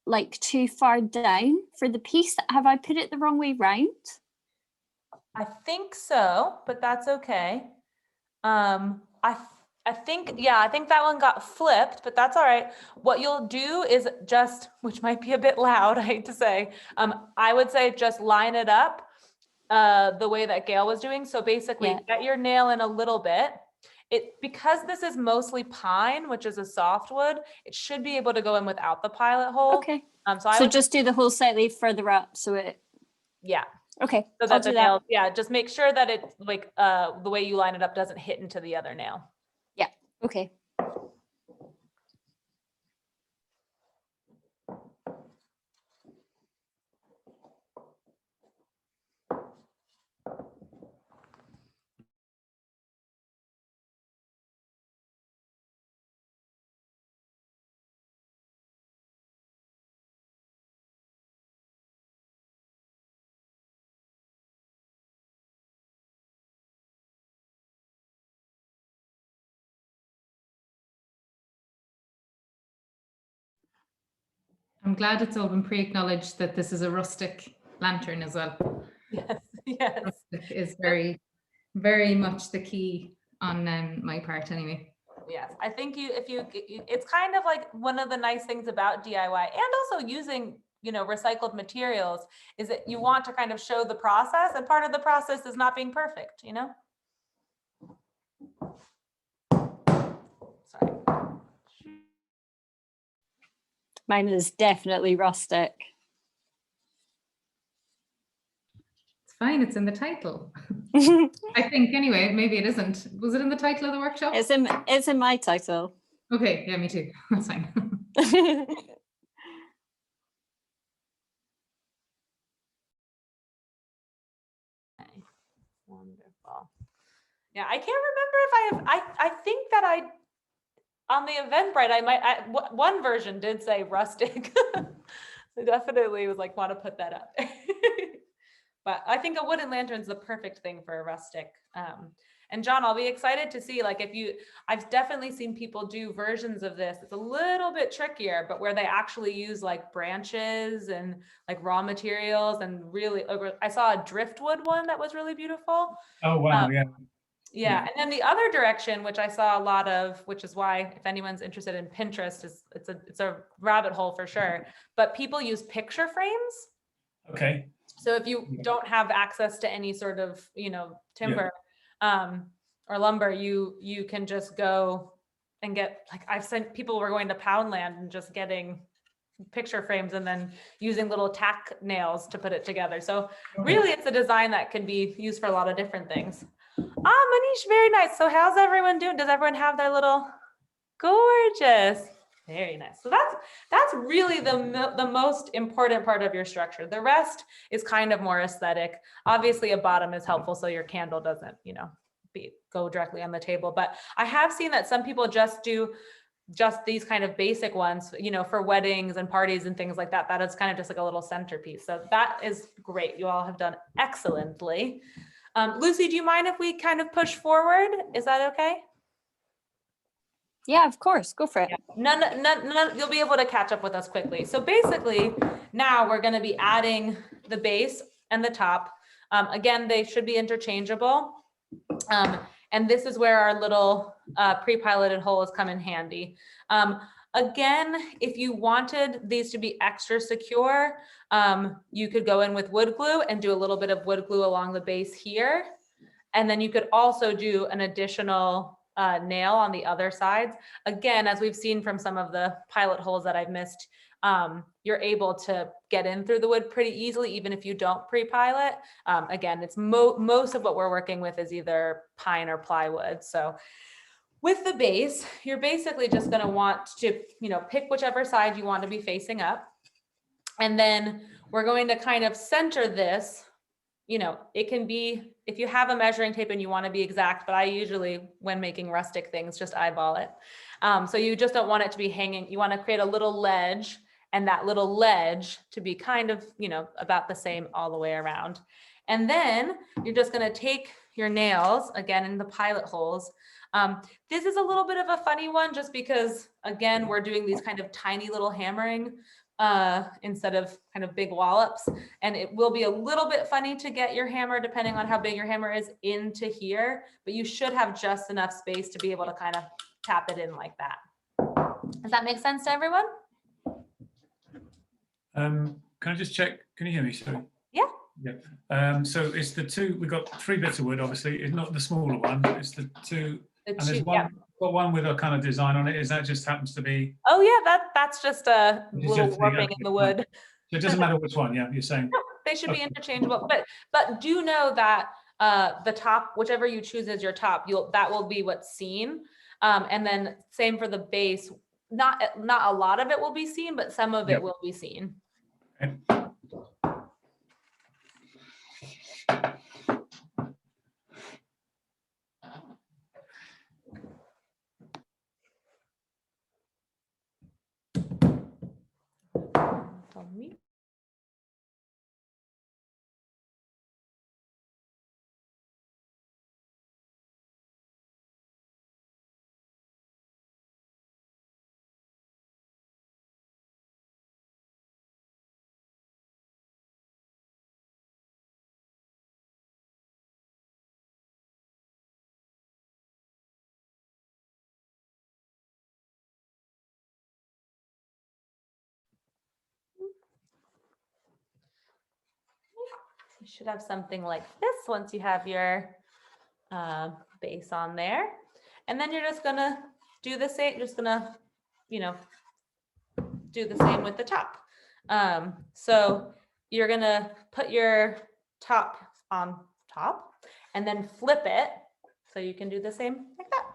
G: like too far down for the piece. Have I put it the wrong way round?
A: I think so, but that's okay. I think that one got flipped, but that's all right. What you'll do is just, which might be a bit loud, I hate to say, I would say just line it up the way that Gail was doing. So basically get your nail in a little bit. Because this is mostly pine, which is a softwood, it should be able to go in without the pilot hole.
G: Okay.
A: So I
G: So
A: would
G: just do the hole slightly further up so it.
A: Yeah.
G: Okay.
A: So
G: I'll
A: that the
G: do
A: nail,
G: that.
A: just make sure that it like the way you line it up doesn't hit into the other nail.
G: Yeah. Okay.
F: I'm glad it's all been pre-acknowledged that this is a rustic lantern as well.
A: Yes, yes.
F: Rustic is very, very much the key on my part anyway.
A: Yes, I think it's kind of like one of the nice things about DIY and also using, recycled materials is that you want to kind of show the process, and part of the process is not being perfect, Sorry.
G: Mine is definitely rustic.
F: It's fine, it's in the title.
G: it's
F: I think anyway, maybe it isn't. Was it in the title of the workshop?
G: it's in my title.
F: Okay, yeah, me too. That's fine.
A: Okay, wonderful. Yeah, I can't remember if I think that on the Eventbrite, one version did say rustic. I definitely was like, want to put that up there. But I think a wooden lantern is the perfect thing for a rustic. And John, I'll be excited to see, like, I've definitely seen people do versions of this. It's a little bit trickier, but where they actually use like branches and like raw materials and really, I saw a driftwood one that was really beautiful.
C: Oh, wow. Yeah.
A: Yeah, and then the other direction, which I saw a lot of, which is why if anyone's interested in Pinterest, it's a rabbit hole for sure. But people use picture frames.
C: Okay.
A: So if you don't have access to any sort of, timber or lumber, you can just go and get, like, I've sent people were going to Poundland and just getting picture frames and then using little tack nails to put it together. So really it's a design that can be used for a lot of different things. Manish, very nice. So how's everyone doing? Does everyone have their little gorgeous? Very nice. So that's really the most important part of your structure. The rest is kind of more aesthetic. Obviously a bottom is helpful so your candle doesn't, go directly on the table. But I have seen that some people just do these kind of basic ones, for weddings and parties and things like that. That is kind of just like a little centerpiece. So that is great. You all have done excellently. Lucy, do you mind if we kind of push forward? Is that okay?
G: Yeah, of course, go for it.
A: Yeah. None, you'll be able to catch up with us quickly. So basically now we're going to be adding the base and the top. Again, they should be interchangeable. And this is where our little pre-piloted holes come in handy. Again, if you wanted these to be extra secure, you could go in with wood glue and do a little bit of wood glue along the base here. And then you could also do an additional nail on the other sides. Again, as we've seen from some of the pilot holes that I've missed, you're able to get in through the wood pretty easily, even if you don't pre-pilot. Again, it's most of what we're working with is either pine or plywood. So with the base, you're basically just going to want to, pick whichever side you want to be facing up. And then we're going to kind of center this. It can be, if you have a measuring tape and you want to be exact, but I usually, when making rustic things, just eyeball it. So you just don't want it to be hanging. You want to create a little ledge, and that little ledge to be kind of, about the same all the way around. And then you're just going to take your nails, again, in the pilot holes. This is a little bit of a funny one, just because, again, we're doing these kind of tiny little hammering instead of kind of big wallops. And it will be a little bit funny to get your hammer, depending on how big your hammer is, into here, but you should have just enough space to be able to kind of tap it in like that. Does that make sense to everyone?
C: Can I just check? Can you hear me? Sorry.
A: Yeah.
C: Yeah. So it's the two, we've got 3 bits of wood, obviously. It's not the smaller one, it's the two. And there's one, got one with a kind of design on it. Is that just happens to be?
A: Oh yeah, that's just a little
C: just
A: warping in the wood.
C: So it doesn't matter which one, yeah, you're saying?
A: No, they should be interchangeable, but do know that the top, whichever you choose as your top, that will be what's seen. And then same for the base. Not a lot of it will be seen, but some of it will be seen.
C: Okay.
A: Tell me. You should have something like this once you have your base on there. And then you're just gonna do the same, just gonna, you know, do the same with the top. So you're gonna put your top on top and then flip it. So you can do the same like that.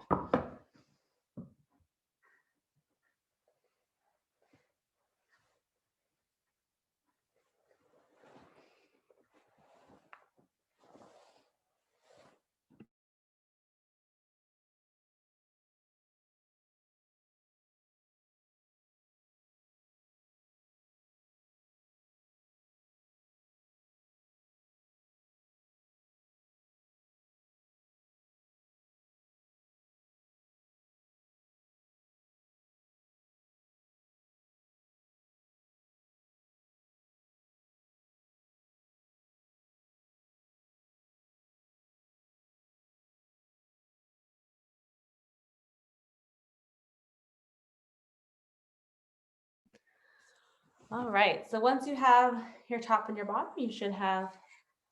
A: All right, so once you have your top and your bottom, you should have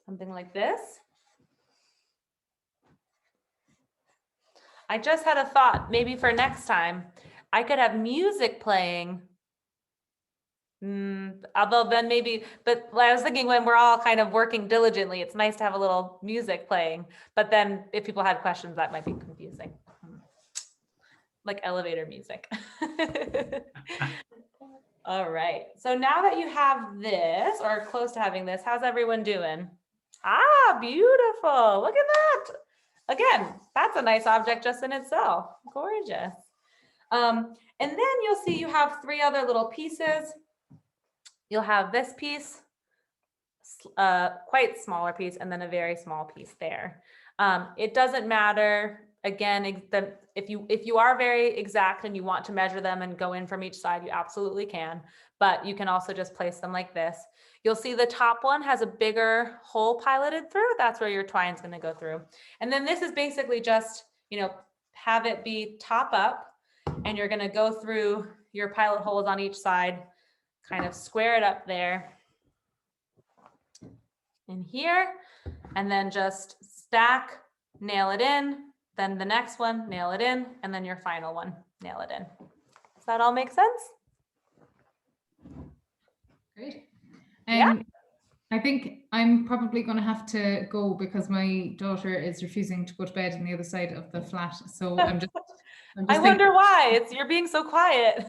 A: something like this. I just had a thought, maybe for next time, I could have music playing. Although then maybe, but I was thinking when we're all kind of working diligently, it's nice to have a little music playing. But then if people had questions, that might be confusing. Like elevator music. All right, so now that you have this or close to having this, how's everyone doing? Ah, beautiful, look at that. Again, that's a nice object just in itself, gorgeous. And then you'll see you have 3 other little pieces. You'll have this piece, quite smaller piece, and then a very small piece there. It doesn't matter, again, if you are very exact and you want to measure them and go in from each side, you absolutely can, but you can also just place them like this. You'll see the top one has a bigger hole piloted through. That's where your twine's going to go through. And then this is basically just, you know, have it be top up, and you're going to go through your pilot holes on each side, kind of square it up there in here, and then just stack, nail it in, then the next one, nail it in, and then your final one, nail it in. Does that all make sense?
F: Great.
A: Yeah.
F: I think I'm probably going to have to go because my daughter is refusing to go to bed on the other side of the flat. So I'm just
A: I wonder why. You're being so quiet.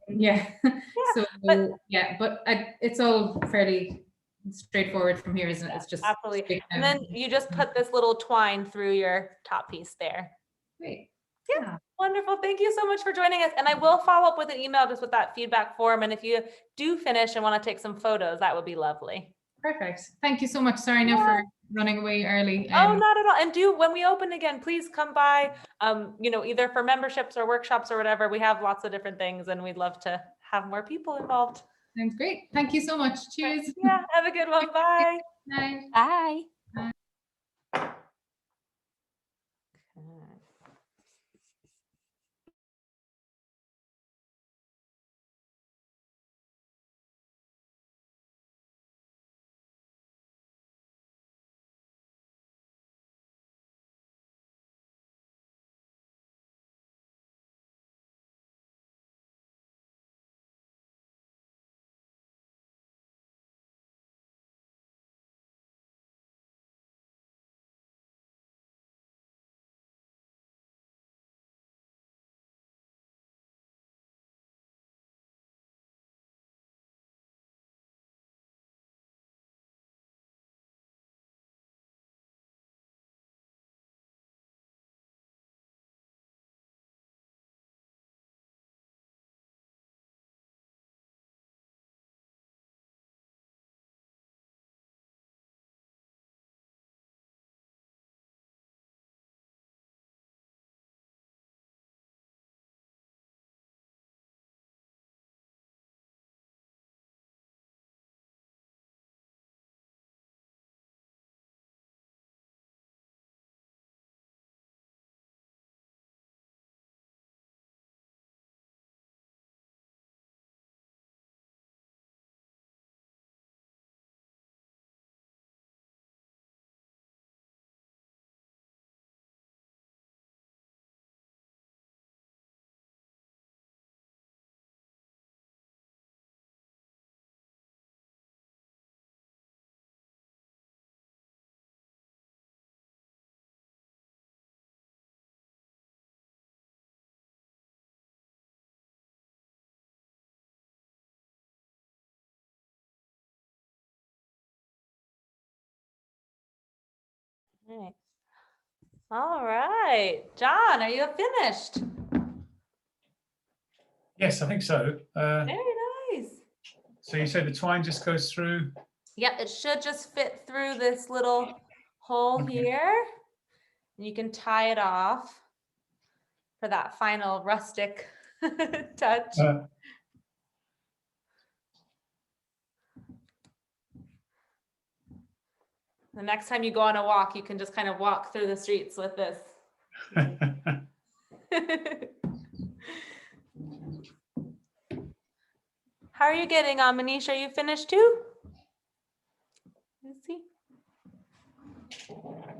F: Yeah. So
A: but
F: it's all fairly straightforward from here, isn't it? It's just
A: absolutely. And then you just put this little twine through your top piece there.
F: Great.
A: Yeah. Wonderful. Thank you so much for joining us. And I will follow up with an email just with that feedback form. And if you do finish and want to take some photos, that would be lovely.
F: Perfect. Thank you so much. Sorry now for running away early.
A: Oh, not at all. And when we open again, please come by, you know, either for memberships or workshops or whatever. We have lots of different things and we'd love to have more people involved.
F: Sounds great. Thank you so much. Cheers.
A: Yeah. Have a good one. Bye.
F: Bye.
G: Bye.
A: Nice. All right, John, are you finished?
C: Yes, I think so.
A: Very nice.
C: So you say the twine just goes through?
A: Yep, it should just fit through this little hole
C: Okay.
A: here. And you can tie it off for that final rustic touch. The next time you go on a walk, you can just kind of walk through the streets with this. How are you getting on, Manish? Are you finished too? Let's see.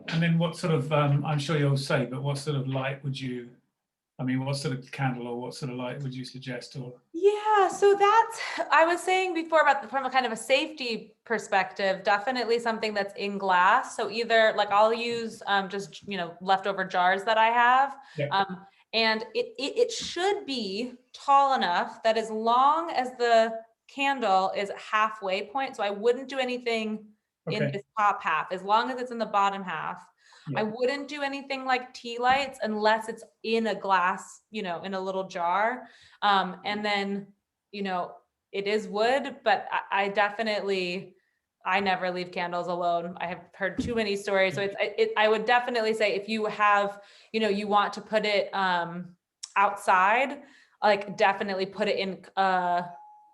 C: And then what sort of, I'm sure you'll say, but what sort of light would you, I mean, what sort of candle or what sort of light would you suggest? Or
A: Yeah, so that's, I was saying before about from a kind of a safety perspective, definitely something that's in glass. So either like I'll use just, you know, leftover jars that I have.
C: Yeah.
A: And it should be tall enough that as long as the candle is halfway point, so I wouldn't do anything in
C: Okay.
A: this top half, as long as it's in the bottom half.
C: Yeah.
A: I wouldn't do anything like tea lights unless it's in a glass, you know, in a little jar. And then, you know, it is wood, but I definitely, I never leave candles alone. I have heard too many stories. So I would definitely say if you have, you know, you want to put it outside, like definitely put it in,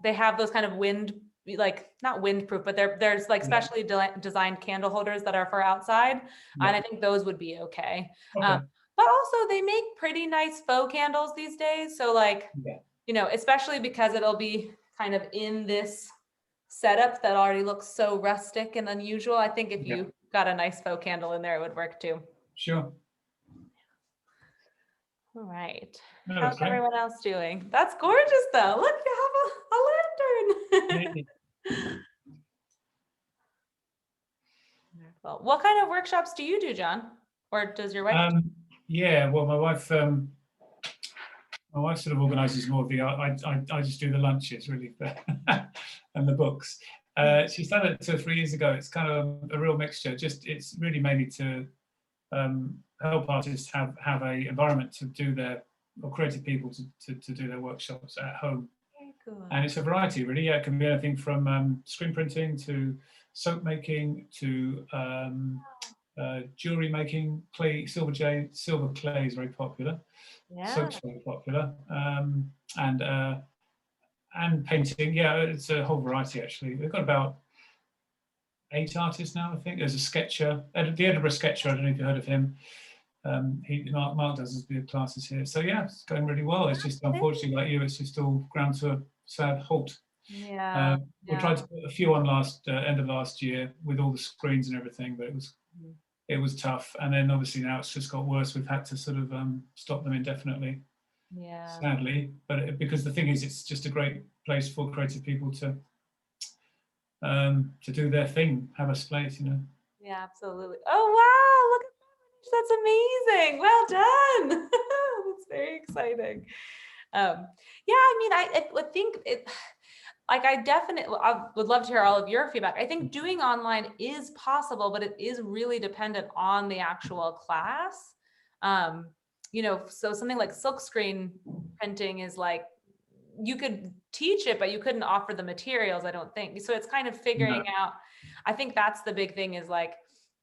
A: they have those kind of wind, like not windproof, but there's like specially designed candle holders that are for outside.
C: Yeah.
A: And I think those would be okay.
C: Okay.
A: But also they make pretty nice faux candles these days. So like,
C: Yeah.
A: you know, especially because it'll be kind of in this setup that already looks so rustic and unusual. I think if you got a nice faux candle in there, it would work too.
C: Sure.
A: All right.
C: No,
A: How's
C: that's great.
A: everyone else doing? That's gorgeous though. Look, you have a lantern. Well, what kind of workshops do you do, John? Or does your wife?
C: Yeah, well, my wife sort of organises more of the art. I just do the lunches really, and the books. She started it 2 or 3 years ago. It's kind of a real mixture. Just it's really mainly to help artists have a environment to do their, or creative people to do their workshops at home.
A: Very cool.
C: And it's a variety really. Yeah, it can be anything from screen printing to soap making to jewelry making. Clay, silver clay is very popular.
A: Yeah.
C: Soap's very popular, and painting. Yeah, it's a whole variety actually. They've got about 8 artists now, I think. There's a sketcher, the Edinburgh sketcher. I don't know if you heard of him. Mark does his big classes here. So yeah, it's going really well. It's just unfortunately, like you, it's just all ground to a sad halt.
A: Yeah.
C: We tried to put a few on end of last year with all the screens and everything, but it was tough. And then obviously now it's just got worse. We've had to sort of stop them indefinitely.
A: Yeah.
C: Sadly, but because the thing is, it's just a great place for creative people to do their thing, have a space, you know.
A: Yeah, absolutely. Oh wow, look at that. That's amazing. Well done. That's very exciting. Yeah, I mean, I would think it, like I would love to hear all of your feedback. I think doing online is possible, but it is really dependent on the actual class. You know, so something like silkscreen printing is like, you could teach it, but you couldn't offer the materials, I don't think. So it's kind of figuring out, I think that's the big thing is like,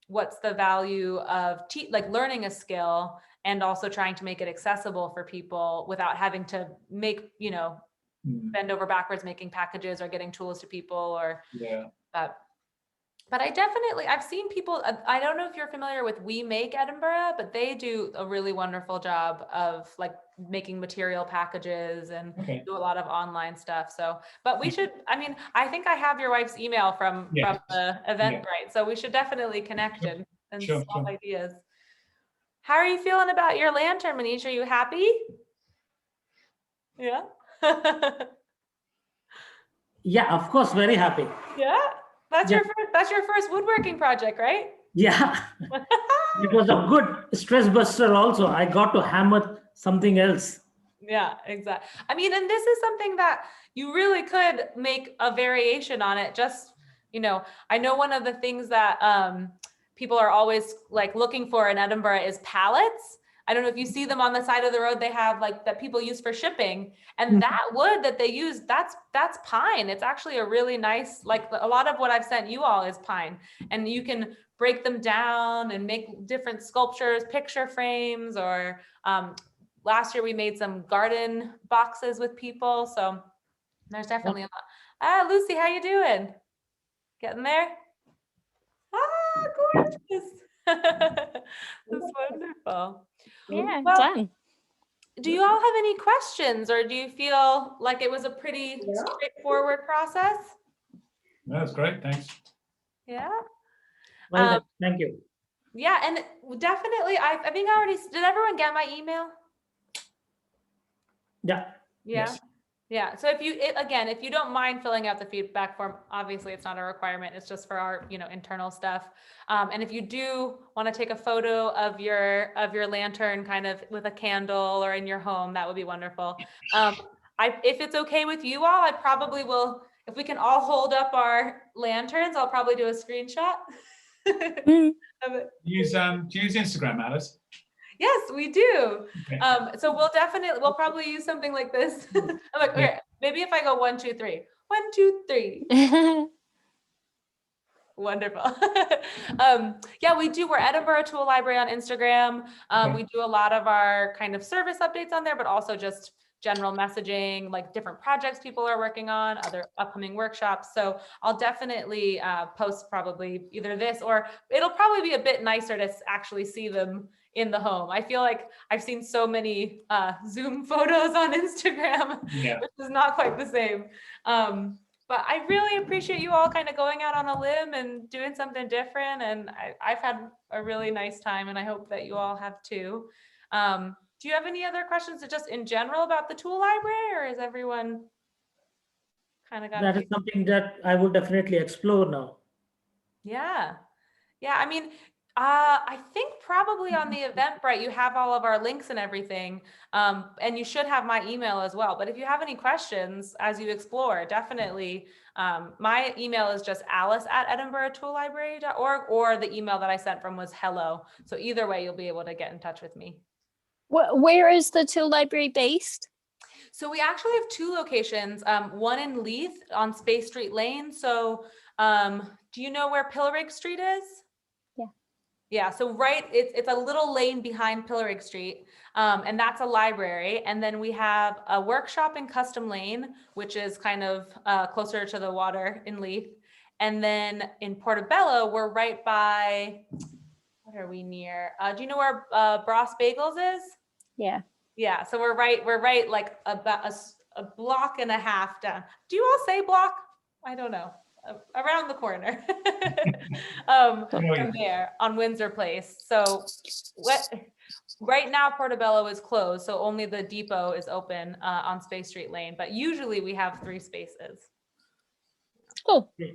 A: what's the value of like learning a skill and also trying to make it accessible for people without having to make, you know, bend over backwards, making packages or getting tools to people or, but I've seen people, I don't know if you're familiar with We Make Edinburgh, but they do a really wonderful job of like making material packages and do a lot of online stuff. So, but we should, I mean, I think I have your wife's email from the Eventbrite. So we should definitely connect and swap ideas. How are you feeling about your lantern, Manish? Are you happy? Yeah.
B: Yeah, of course, very happy.
A: Yeah. That's your first woodworking project, right?
B: Yeah. It was a good stress buster also. I got to hammer something else.
A: Yeah, exactly. I mean, and this is something that you really could make a variation on it. Just, you know, I know one of the things that people are always like looking for in Edinburgh is pallets. I don't know if you see them on the side of the road, they have like that people use for shipping, and that wood that they use, that's pine. It's actually a really nice, like a lot of what I've sent you all is pine, and you can break them down and make different sculptures, picture frames, or last year we made some garden boxes with people. So there's definitely a lot. Ah, Lucy, how you doing? Getting there? Ah, gorgeous. That's wonderful.
G: Yeah,
A: Well,
G: done.
A: do you all have any questions, or do you feel like it was a pretty straightforward process?
C: No, that's great. Thanks.
A: Yeah.
B: Well done. Thank you.
A: Yeah, and definitely, I think I already, did everyone get my email?
B: Yeah.
A: Yeah.
C: Yes.
A: Yeah. So if you, again, if you don't mind filling out the feedback form, obviously it's not a requirement. It's just for our, internal stuff. And if you do want to take a photo of your lantern kind of with a candle or in your home, that would be wonderful. If it's okay with you all, I probably will, if we can all hold up our lanterns, I'll probably do a screenshot. Of it.
C: Do you use Instagram, Alice?
A: Yes, we do.
C: Okay.
A: So we'll probably use something like this. I'm like, okay, maybe if I go 1, 2, 3, 1, 2, 3. Wonderful. Yeah, we do. We're Edinburgh Tool Library on Instagram. We do a lot of our kind of service updates on there, but also just general messaging, like different projects people are working on, other upcoming workshops. So I'll definitely post probably either this, or it'll probably be a bit nicer to actually see them in the home. I feel like I've seen so many Zoom photos on Instagram, which is not quite the same. But I really appreciate you all kind of going out on a limb and doing something different. And I've had a really nice time, and I hope that you all have too. Do you have any other questions just in general about the tool library, or is everyone kind of got
B: That is something that I would definitely explore now.
A: Yeah. Yeah. I mean, I think probably on the Eventbrite, you have all of our links and everything. And you should have my email as well. But if you have any questions as you explore, definitely, my email is just alice@edinburghtoolllibrary.org, or the email that I sent from was hello. So either way, you'll be able to get in touch with me.
G: Where is the tool library based?
A: So we actually have 2 locations, one in Leith on Space Street Lane. So do you know where Pilrig Street is? Yeah, so it's a little lane behind Pilrig Street, and that's a library. And then we have a workshop in Custom Lane, which is kind of closer to the water in Leith. And then in Portobello, we're right by, what are we near? Do you know where Bros Bagels is?
G: Yeah.
A: Yeah, so we're right like about a block and a half down. Do you all say block? I don't know. Around the corner. From there on Windsor Place. So right now Portobello is closed, so only the depot is open on Space Street Lane, but usually we have 3 spaces.
G: Cool.
A: Yeah.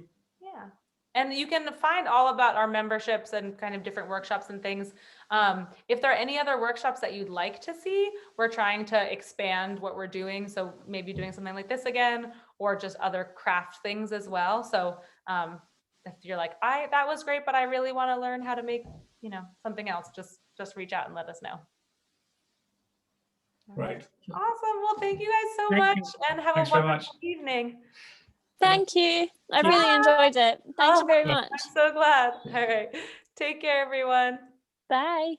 A: And you can find all about our memberships and kind of different workshops and things. If there are any other workshops that you'd like to see, we're trying to expand what we're doing. So maybe doing something like this again, or just other craft things as well. So if you're like, that was great, but I really want to learn how to make, something else, just reach out and let us know.
C: Right.
A: Awesome. Well, thank you guys so
B: Thank
A: much,
B: you.
A: and have
C: Thanks
A: a
C: very
A: wonderful evening.
G: Thank you. I really enjoyed it. Thank you very much.
A: I'm so glad. All right. Take care, everyone.
G: Bye.